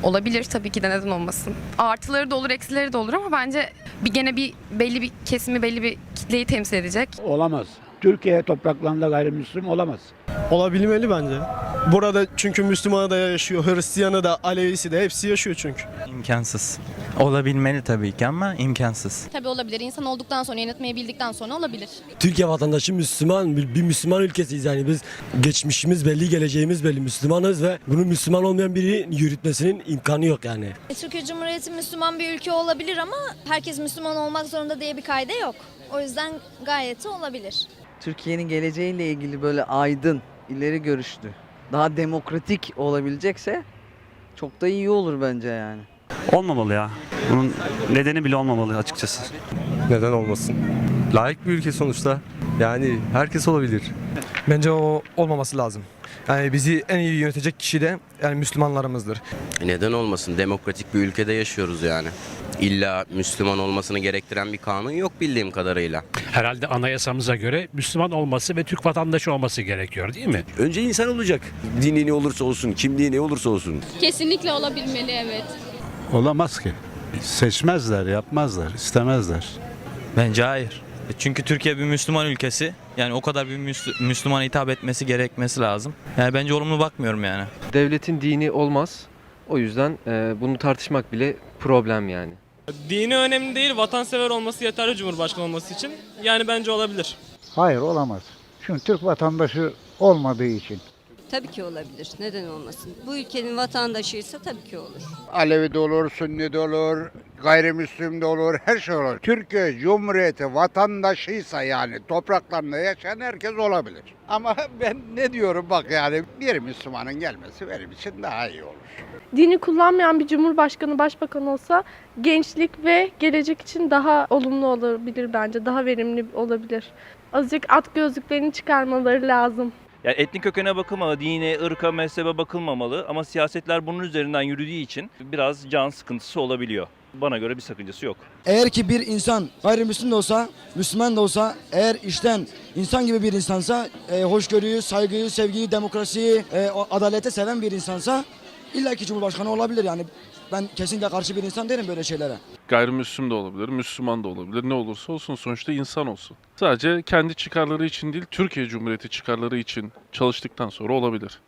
Olabilir tabii ki de, neden olmasın. Artıları da olur, eksileri de olur ama bence gene belli bir kesimi, belli bir kitleyi temsil edecek. Olamaz. Türkiye topraklarında gayrimüslim olamaz. Olabilmeli bence. Burada çünkü Müslümanı da yaşıyor, Hristiyanı da, Alevisi de hepsi yaşıyor çünkü. İmkansız. Olabilmeli tabii ki ama imkansız. Tabii olabilir. İnsan olduktan sonra, yönetmeyi bildikten sonra olabilir. Türkiye vatandaşı Müslüman, bir Müslüman ülkesiyiz yani biz geçmişimiz belli, geleceğimiz belli, Müslümanız ve bunu Müslüman olmayan biri yürütmesinin imkanı yok yani. Türkiye Cumhuriyeti Müslüman bir ülke olabilir ama herkes Müslüman olmak zorunda diye bir kaide yok. O yüzden gayet de olabilir. Türkiye'nin geleceğiyle ilgili böyle aydın, ileri görüşlü, daha demokratik olabilecekse çok da iyi olur bence yani. Olmamalı ya. Bunun nedeni bile olmamalı açıkçası. Neden olmasın? Layık bir ülke sonuçta. Yani herkes olabilir. Bence o olmaması lazım. Yani bizi en iyi yönetecek kişi de yani Müslümanlarımızdır. Neden olmasın? Demokratik bir ülkede yaşıyoruz yani. İlla Müslüman olmasını gerektiren bir kanun yok bildiğim kadarıyla. Herhalde anayasamıza göre Müslüman olması ve Türk vatandaşı olması gerekiyor, değil mi? Önce insan olacak. Dini ne olursa olsun, kimliği ne olursa olsun. Kesinlikle olabilmeli, evet. Olamaz ki. Seçmezler, yapmazlar, istemezler. Bence hayır. Çünkü Türkiye bir Müslüman ülkesi. Yani o kadar bir Müslümana hitap etmesi gerekmesi lazım. Yani bence olumlu bakmıyorum yani. Devletin dini olmaz. O yüzden bunu tartışmak bile problem yani. Dini önemli değil, vatansever olması yeterli Cumhurbaşkanı olması için. Yani bence olabilir. Hayır, olamaz. Çünkü Türk vatandaşı olmadığı için. Tabii ki olabilir. Neden olmasın? Bu ülkenin vatandaşıysa tabii ki olur. Alevi de olur, Sünni de olur, gayrimüslim de olur, her şey olur. Türkiye Cumhuriyeti vatandaşıysa yani topraklarında yaşayan herkes olabilir. Ama ben ne diyorum bak yani bir Müslümanın gelmesi benim için daha iyi olur. Dini kullanmayan bir cumhurbaşkanı, başbakan olsa gençlik ve gelecek için daha olumlu olabilir bence. Daha verimli olabilir. Azıcık at gözlüklerini çıkarmaları lazım. Yani etnik kökene bakılmamalı, dine, ırka, mezhebe bakılmamalı ama siyasetler bunun üzerinden yürüdüğü için biraz can sıkıntısı olabiliyor. Bana göre bir sakıncası yok. Eğer ki bir insan gayrimüslim de olsa, Müslüman da olsa, eğer işten insan gibi bir insansa, hoşgörüyü, saygıyı, sevgiyi, demokrasiyi, adalete seven bir insansa illaki Cumhurbaşkanı olabilir yani. Ben kesinlikle karşı bir insan değilim böyle şeylere. Gayrimüslim de olabilir, Müslüman da olabilir. Ne olursa olsun sonuçta insan olsun. Sadece kendi çıkarları için değil, Türkiye Cumhuriyeti çıkarları için çalıştıktan sonra olabilir.